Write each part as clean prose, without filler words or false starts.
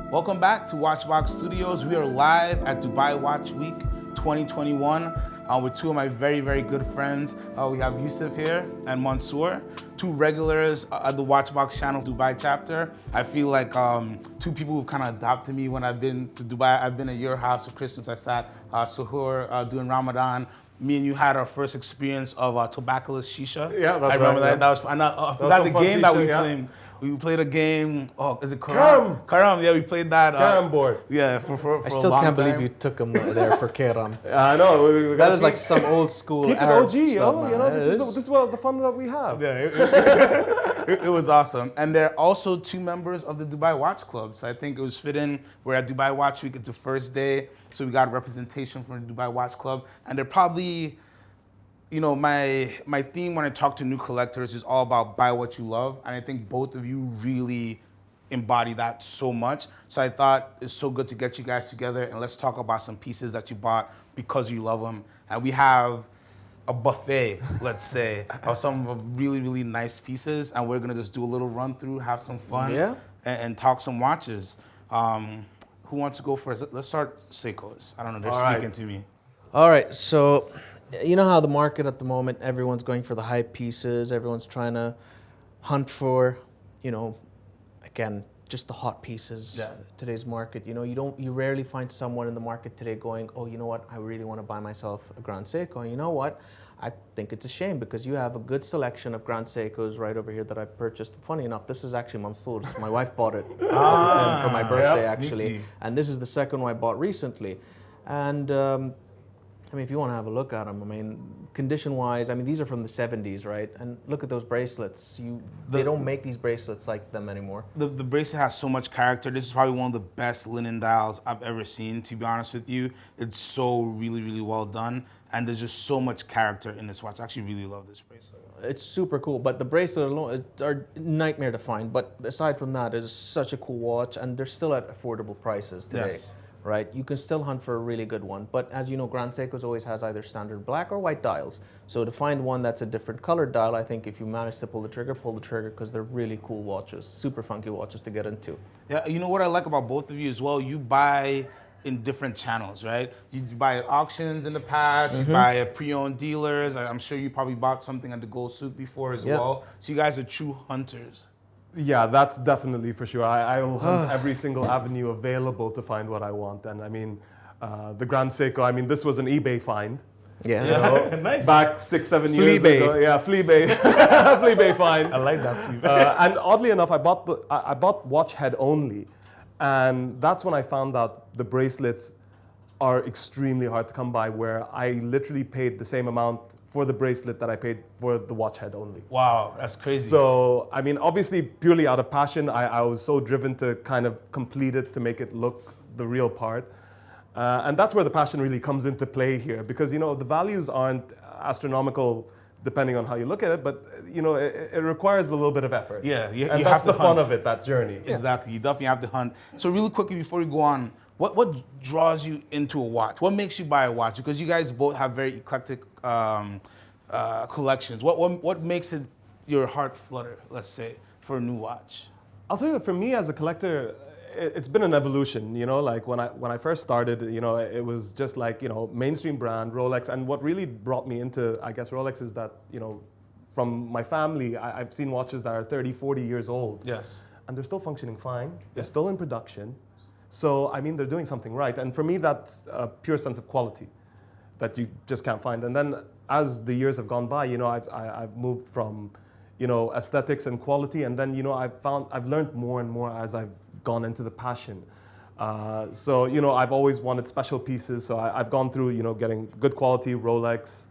Welcome back to WatchBox Studios. We are live at Dubai Watch Week 2021 with two of my very, very good friends. We have Yousuf here and Mansoor, two regulars at the WatchBox channel Dubai chapter. I feel like two people who've kind of adopted me when I've been to Dubai. I've been at your house for Christmas. I sat suhoor doing Ramadan. Me and you had our first experience of tobaccoless shisha. Yeah, that's I remember right, that. That was fun. I forgot the game that we played. We played a game. Oh, is it Karam? Karam. Yeah, we played that. Karam board. Yeah, for I still a long can't time. believe you took him there for Karam. I know. That is like some old school. Keep it Arab OG, stuff, yo. man. You know, this is what the fun that we have. Yeah, it was awesome. And they're also two members of the Dubai Watch Club. So I think it was fitting. We're at Dubai Watch Week. It's the first day. So we got representation from the Dubai Watch Club. And they're probably, you know, my theme when I talk to new collectors is all about buy what you love. And I think both of you really embody that so much. So I thought it's so good to get you guys together and let's talk about some pieces that you bought because you love them. And we have a buffet, let's say, of some really, really nice pieces. And we're gonna just do a little run through, have some fun, and talk some watches. Who wants to go first? Let's start Seiko's. I don't know, they're speaking to me. All right, so you know how the market at the moment, everyone's going for the hype pieces. Everyone's trying to hunt for, you know, again, just the hot pieces. Yeah. Today's market, you know, you rarely find someone in the market today going, oh, you know what, I really want to buy myself a Grand Seiko. And you know what, I think it's a shame because you have a good selection of Grand Seikos right over here that I purchased. Funny enough, this is actually Mansoor's. My wife bought it for my birthday, actually. Sneaky. And this is the second one I bought recently. And I mean, if you want to have a look at them, I mean, condition-wise, I mean, these are from the 70s, right? And look at those bracelets. They don't make these bracelets like them anymore. The bracelet has so much character. This is probably one of the best linen dials I've ever seen, to be honest with you. It's so really, really well done. And there's just so much character in this watch. I actually really love this bracelet. It's super cool, but the bracelet alone are a nightmare to find. But aside from that, it's such a cool watch, and they're still at affordable prices today. Yes. Right? You can still hunt for a really good one. But as you know, Grand Seiko's always has either standard black or white dials. So to find one that's a different colored dial, I think if you manage to pull the trigger because they're really cool watches, super funky watches to get into. Yeah, you know what I like about both of you as well? You buy in different channels, right? You buy at auctions in the past, you buy at pre-owned dealers. I'm sure you probably bought something at the Gold Souk before as well. So you guys are true hunters. Yeah, that's definitely for sure. I'll hunt every single avenue available to find what I want. And I mean, the Grand Seiko, I mean, this was an eBay find. Yeah. You know, Nice. Back 6-7 years ago. Yeah, Fleabay. Fleabay find. I like that Fleabay. And oddly enough, I bought watch head only. And that's when I found out the bracelets are extremely hard to come by, where I literally paid the same amount for the bracelet that I paid for the watch head only. Wow, that's crazy. So, I mean, obviously, purely out of passion, I was so driven to kind of complete it to make it look the real part. And that's where the passion really comes into play here, because, you know, the values aren't astronomical depending on how you look at it, but, you know, it requires a little bit of effort. Yeah, you and have that's to the fun hunt. of it, that journey. Exactly, you definitely have to hunt. So really quickly before we go on, what draws you into a watch? What makes you buy a watch? Because you guys both have very eclectic collections. What makes it your heart flutter, let's say, for a new watch? I'll tell you, for me as a collector, it's been an evolution. You know, like when I first started, you know, it was just like, you know, mainstream brand, Rolex. And what really brought me into, I guess, Rolex is that, you know, from my family, I've seen watches that are 30, 40 years old. Yes. And they're still functioning fine. They're still in production. So, I mean, they're doing something right. And for me, that's a pure sense of quality that you just can't find. And then as the years have gone by, you know, I've moved from, you know, aesthetics and quality. And then, you know, I've learned more and more as I've gone into the passion. So, you know, I've always wanted special pieces. So I've gone through, you know, getting good quality Rolex,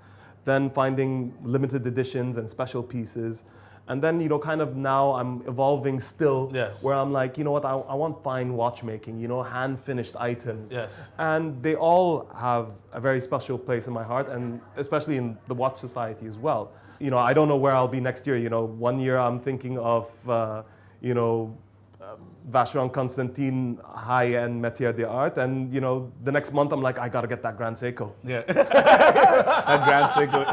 then finding limited editions and special pieces. And then, you know, kind of now I'm evolving still, where I'm like, you know what, I want fine watchmaking, you know, hand-finished items. Yes. And they all have a very special place in my heart, and especially in the watch society as well. You know, I don't know where I'll be next year. You know, one year I'm thinking of, you know, Vacheron Constantin high-end métier d'art, and you know, the next month I'm like, I gotta get that Grand Seiko. Yeah, that Grand Seiko.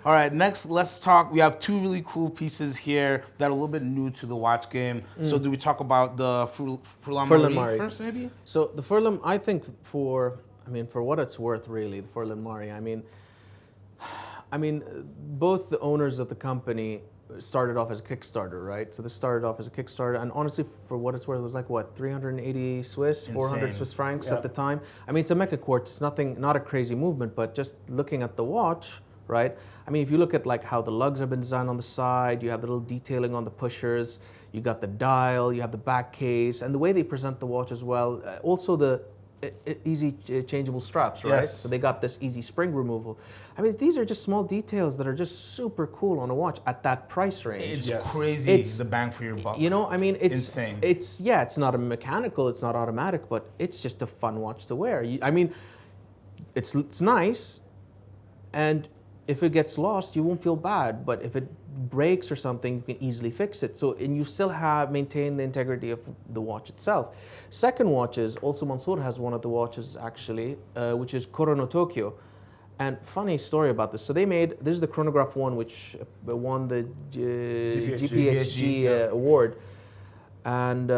All right, next, let's talk. We have two really cool pieces here that are a little bit new to the watch game. So do we talk about the Furlan Marri first, maybe? So the Furlan, I think for what it's worth, really, the Furlan Marri. I mean, both the owners of the company started off as a Kickstarter, right? So this started off as a Kickstarter, and honestly, for what it's worth, it was like what, 380 Swiss, 400 Swiss francs at the time. I mean, it's a mecha quartz. It's nothing, not a crazy movement, but just looking at the watch, right? I mean, if you look at like how the lugs have been designed on the side, you have the little detailing on the pushers, you got the dial, you have the back case, and the way they present the watch as well. Also the easy changeable straps, right? Yes. So they got this easy spring removal. I mean, these are just small details that are just super cool on a watch at that price range. It's crazy, it's the bang for your buck. You know, I mean, it's insane. It's not a mechanical, it's not automatic, but it's just a fun watch to wear. I mean, it's nice, and if it gets lost, you won't feel bad. But if it breaks or something, you can easily fix it. So, and you still maintain the integrity of the watch itself. Second watch is also Mansoor has one of the watches actually, which is Chrono Tokyo. And funny story about this. So this is the chronograph one, which won the GPHG award. And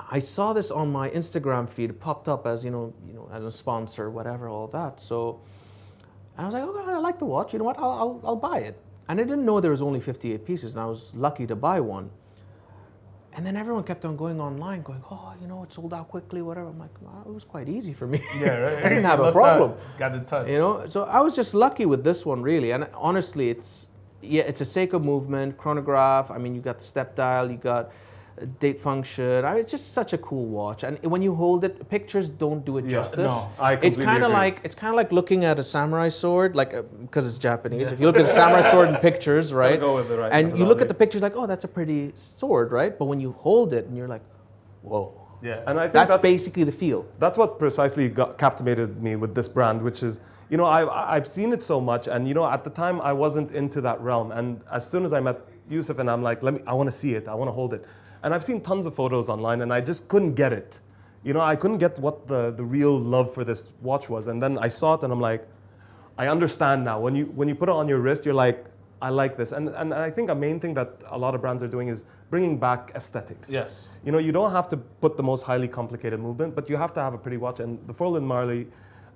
I saw this on my Instagram feed. It popped up as, you know, as a sponsor, whatever, all that. So I was like, okay, I like the watch. You know what? I'll buy it. And I didn't know there was only 58 pieces, and I was lucky to buy one. And then everyone kept on going online, going, oh, you know, it sold out quickly, whatever. I'm like, well, it was quite easy for me. Yeah, right. I didn't have a problem. Got the touch. You know, so I was just lucky with this one, really. And honestly, it's a Seiko movement, chronograph. I mean, you got the step dial, you got date function. I mean, it's just such a cool watch. And when you hold it, pictures don't do it justice. No, I completely agree. It's kind of like looking at a samurai sword, like because it's Japanese. Yeah. If you look at a samurai sword in pictures, right? Go with it, right? And you look at the pictures like, oh, that's a pretty sword, right? But when you hold it and you're like, whoa. Yeah. And I think that's basically the feel. That's what precisely captivated me with this brand, which is, you know, I've seen it so much, and you know, at the time I wasn't into that realm. And as soon as I met Yousuf, and I'm like, I want to see it, I want to hold it. And I've seen tons of photos online, and I just couldn't get it. You know, I couldn't get what the real love for this watch was. And then I saw it, and I'm like, I understand now. When you put it on your wrist, you're like, I like this. And I think a main thing that a lot of brands are doing is bringing back aesthetics. Yes. You know, you don't have to put the most highly complicated movement, but you have to have a pretty watch. And the Furlan Marri,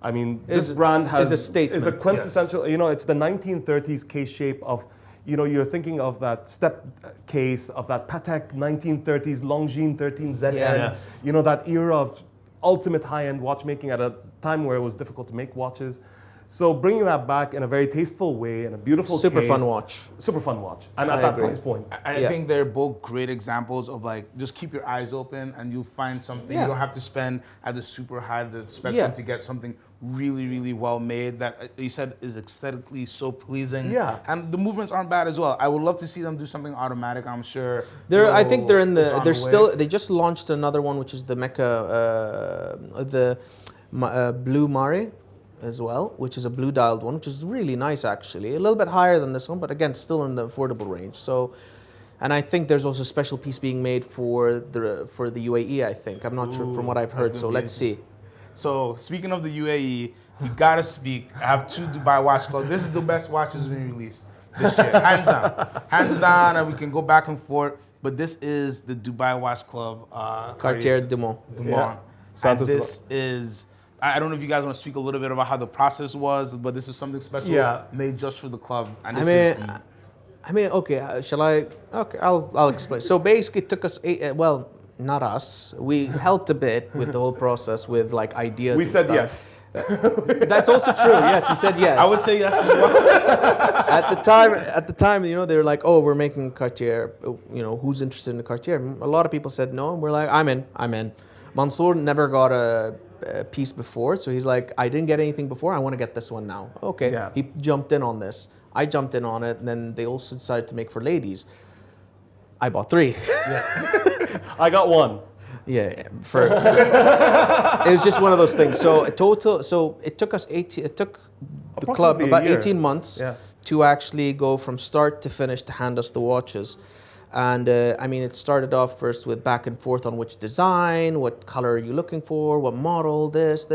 I mean, this brand is a statement. Is a quintessential. Yes. You know, it's the 1930s case shape of. You know, you're thinking of that step case, of that Patek 1930s Longines 13ZN. Yes. You know, that era of ultimate high-end watchmaking at a time where it was difficult to make watches. So bringing that back in a very tasteful way, in a beautiful Super case. fun watch. Super fun watch. And at that price point. I think they're both great examples of like, just keep your eyes open and you'll find something. Yeah. You don't have to spend at the super high the spectrum to get something really, really well made that you said is aesthetically so pleasing. Yeah. And the movements aren't bad as well. I would love to see them do something automatic, I'm sure. I think they're in they just launched another one, which is the Blue Marri as well, which is a blue dialed one, which is really nice actually. A little bit higher than this one, but again, still in the affordable range. So, and I think there's also a special piece being made for the UAE, I think. I'm not sure from what I've heard, so let's see. So speaking of the UAE, we gotta speak. I have two Dubai Watch Club. This is the best watches being released this year, hands down, and we can go back and forth. But this is the Dubai Watch Club, Cartier Dumont. Yeah. And this is. I don't know if you guys want to speak a little bit about how the process was, but this is something special made just for the club. And this okay, shall I? Okay, I'll explain. So basically, it took us not us. We helped a bit with the whole process with like ideas. We and said stuff. yes. That's also true. Yes, we said yes. I would say yes as well. At the time, you know, they were like, "Oh, we're making Cartier. You know, who's interested in the Cartier?" A lot of people said no, and we're like, "I'm in." Mansoor never got a piece before, so he's like, "I didn't get anything before. I want to get this one now." Okay. Yeah. He jumped in on this. I jumped in on it, and then they also decided to make for ladies. I bought 3. Yeah. I got 1. Yeah, it was just one of those things. So it took us the club about 18 months to actually go from start to finish to hand us the watches. And I mean, it started off first with back and forth on which design, what color are you looking for, what model, this,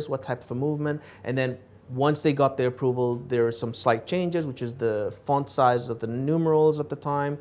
what type of a movement, and then once they got the approval, there were some slight changes, which is the font size of the numerals at the time.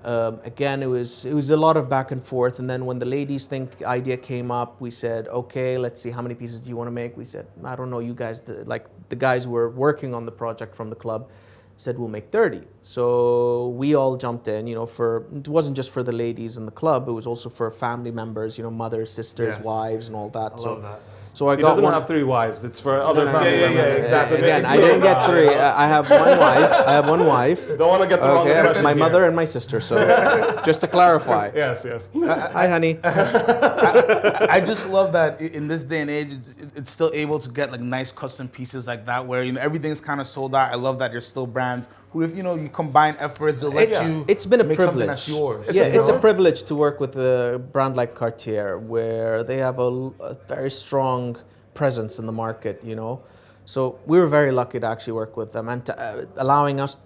Again, it was a lot of back and forth. And then when the ladies' idea came up, we said, okay, let's see, how many pieces do you want to make? We said, I don't know, you guys, like the guys who were working on the project from the club said, we'll make 30. So we all jumped in, it wasn't just for the ladies in the club, it was also for family members, mothers, sisters, Yes. wives, and all that. I love that. So I He got doesn't one. have 3 wives. It's for other family yeah, members. exactly. Again, I didn't get 3. I have one wife. Don't want to get the wrong impression my here. mother and my sister. So just to clarify. Yes, yes. Hi, honey. I just love that in this day and age, it's still able to get like nice custom pieces like that, where everything's kind of sold out. I love that there's still brands who, if you combine efforts, they'll let you. It's been a make privilege. something that's yours. It's a privilege to work with a brand like Cartier, where they have a very strong presence in the market. So we were very lucky to actually work with them and to, allowing us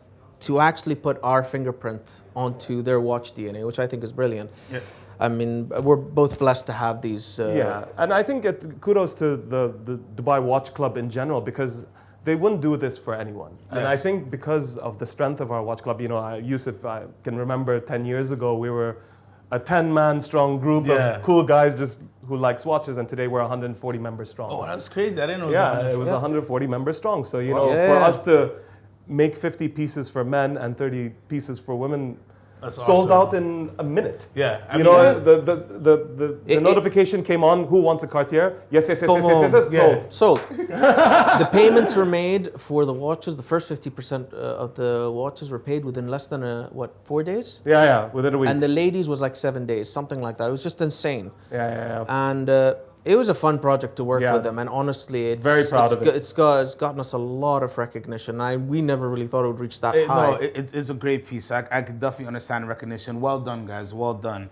to actually put our fingerprint onto their watch DNA, which I think is brilliant. Yeah. I mean, we're both blessed to have these. Yeah, and I think kudos to the Dubai Watch Club in general, because they wouldn't do this for anyone. Yes. And I think because of the strength of our watch club, Yousuf, I can remember 10 years ago, we were a 10-man strong group of cool guys just who likes watches, and today we're 140 members strong. Oh, that's crazy. I didn't know it was 140 members strong. So, for us to make 50 pieces for men and 30 pieces for women, that's sold awesome. out in a minute. Yeah. The notification came on, who wants a Cartier? Yes, sold. The payments were made for the watches. The first 50% of the watches were paid within less than 4 days? Yeah, within a week. And the ladies was like 7 days, something like that. It was just insane. Yeah. And it was a fun project to work with them, and honestly, very proud of it. It's gotten us a lot of recognition. We never really thought it would reach that high. No, it's a great piece. I could definitely understand recognition. Well done, guys. Well done.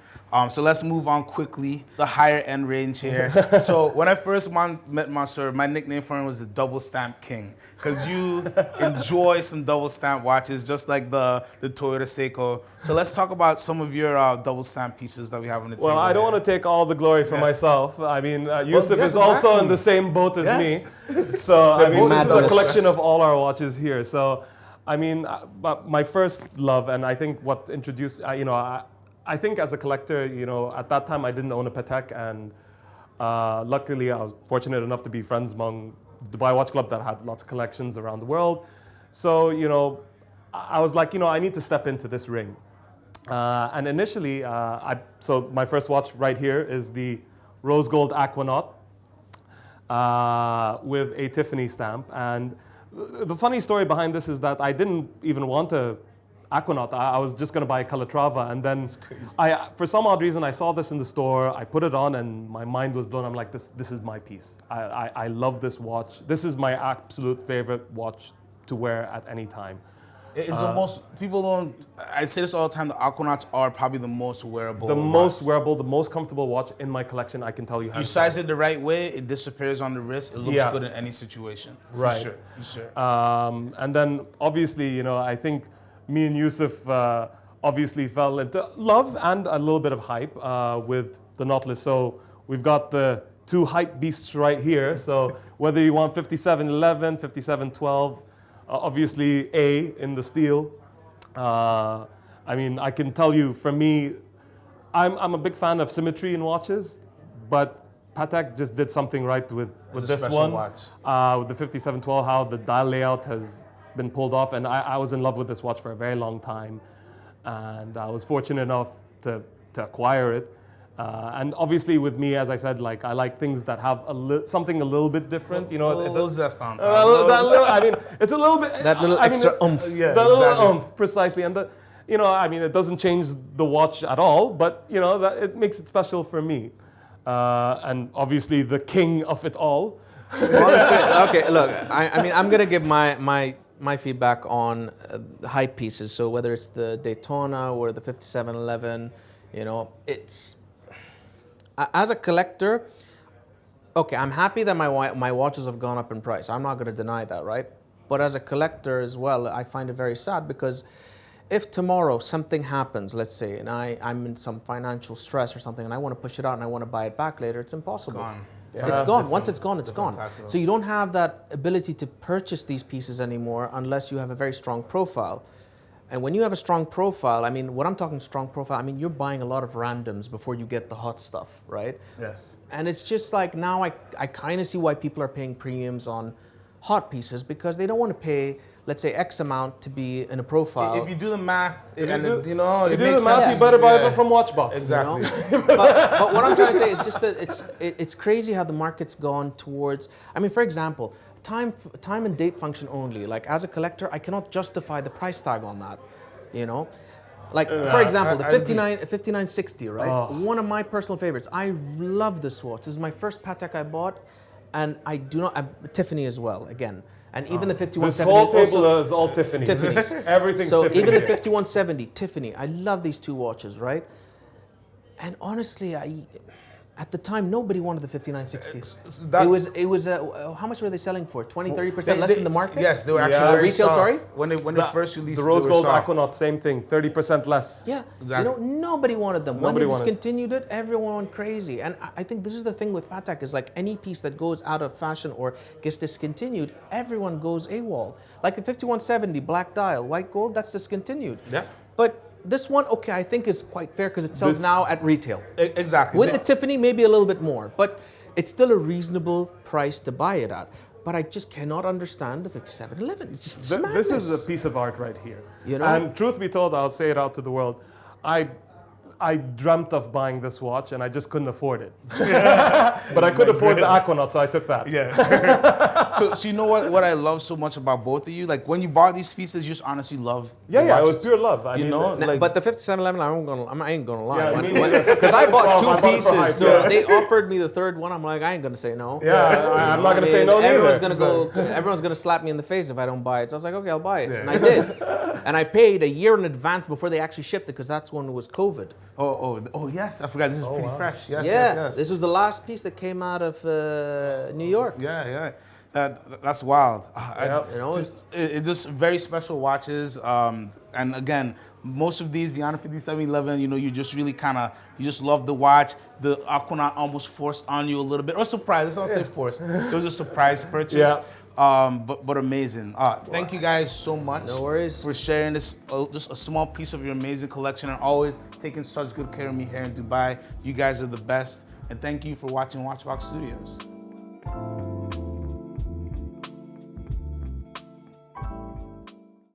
So let's move on quickly. The higher end range here. So when I first met Mansoor, my nickname for him was the Double Stamp King, because you enjoy some double stamp watches, just like the Toyota Seiko. So let's talk about some of your double stamp pieces that we have on the table. Well, I don't want to take all the glory for myself. I mean, Yousuf is also in the same boat as me. So, this is a collection of all our watches here. So, I mean, my first love, and I think what introduced, I think as a collector, at that time I didn't own a Patek, and luckily I was fortunate enough to be friends among the Dubai Watch Club that had lots of collections around the world. So, I was like, I need to step into this ring. And initially, so my first watch right here is the Rose Gold Aquanaut with a Tiffany stamp. And the funny story behind this is that I didn't even want a Aquanaut. I was just going to buy a Calatrava, and then for some odd reason I saw this in the store. I put it on and my mind was blown. I'm like, this is my piece. I love this watch. This is my absolute favorite watch to wear at any time. It's the most, people don't, I say this all the time, the Aquanauts are probably the most wearable. The most wearable, the most comfortable watch in my collection, I can tell you. You size it the right way, it disappears on the wrist, it looks good in any situation. For sure. And then obviously, I think me and Yousuf obviously fell into love and a little bit of hype with the Nautilus. So we've got the two hype beasts right here. So whether you want 5711, 5712, obviously A in the steel. I mean, I can tell you, for me, I'm a big fan of symmetry in watches, but Patek just did something right with this one. Watch. With the 5712, how the dial layout has been pulled off, and I was in love with this watch for a very long time, and I was fortunate enough to acquire it. And obviously with me, as I said, like I like things that have something a little bit different. Zest on top. I mean, it's a little bit that little extra oomph. Yeah, that little oomph, precisely. And I mean, it doesn't change the watch at all, but that it makes it special for me. And obviously the king of it all. Honestly, okay, look, I mean, I'm gonna give my feedback on hype pieces. So whether it's the Daytona or the 5711, it's. As a collector, okay, I'm happy that my watches have gone up in price. I'm not going to deny that, right? But as a collector as well, I find it very sad, because if tomorrow something happens, let's say, and I'm in some financial stress or something, and I want to push it out and I want to buy it back later, it's impossible. Gone. It's gone. Once it's gone, it's gone. tattoo. So you don't have that ability to purchase these pieces anymore unless you have a very strong profile. And when you have a strong profile, I mean, when I'm talking strong profile, I mean, you're buying a lot of randoms before you get the hot stuff, right? Yes. And it's just like now I kind of see why people are paying premiums on hot pieces because they don't want to pay, let's say, X amount to be in a profile. If you do the math, you and do- it, you know, You it do makes the math, sense. you better buy Yeah. it from WatchBox. Exactly. You know? but what I'm trying to say is just that it's crazy how the market's gone towards. I mean, for example, time and date function only. Like as a collector, I cannot justify the price tag on that. You know, like for example, the I agree. 5960, right? Oh. One of my personal favorites. I love this watch. This is my first Patek I bought, and I do not Tiffany as well. Again. And even the This 5170 whole table also, is all Tiffany. Tiffany's. Everything's so Tiffany. even the here. 5170 Tiffany, I love these two watches, right? And honestly, at the time nobody wanted the 5960. that- It was how much were they selling for? 20-30% less than the market? Yes, they were actually Yeah. very Retail, soft. sorry? When they first released The rose they were gold soft. Aquanaut, same thing, 30% less. Yeah, Exactly. you know, nobody wanted them. Nobody when they wanted. discontinued it, everyone went crazy. And I think this is the thing with Patek is like any piece that goes out of fashion or gets discontinued, everyone goes AWOL. Like the 5170 black dial, white gold, that's discontinued. Yeah. But this one, okay, I think is quite fair because it sells This- now at retail. Exactly. With the Tiffany, maybe a little bit more, but it's still a reasonable price to buy it at. But I just cannot understand the 5711. It's just This madness. is a piece of art right here. You know? And truth be told, I'll say it out to the world. I dreamt of buying this watch and I just couldn't afford it. But I could afford the Aquanaut, so I took that. Yeah. so you know what I love so much about both of you? Like when you bought these pieces, you just honestly love. Yeah, the yeah, it was watches. pure love. I You mean, know, like But the 5711, I ain't gonna lie. Yeah, me neither. Because I bought two I bought it for hype, pieces, so yeah. they offered me the third one. I'm like, I ain't gonna say no. Yeah, I'm not going to say And no everyone's neither. everyone's gonna slap me in the face if I don't buy it. So I was like, okay, I'll buy it, and I did. And I paid a year in advance before they actually shipped it because that's when it was COVID. oh yes, I forgot. This is pretty fresh. Yes, Yeah, yes. this was the last piece that came out of New York. Yeah. That's wild. Yeah. You know, It's just very special watches. And again, most of these beyond the 5711, you know, you just really you just love the watch. The Aquanaut almost forced on you a little bit, or surprise. Let's not say forced. It was a surprise purchase. Yeah. But amazing. Thank you guys so much. No worries. For sharing this, just a small piece of your amazing collection, and always taking such good care of me here in Dubai. You guys are the best. And thank you for watching WatchBox Studios.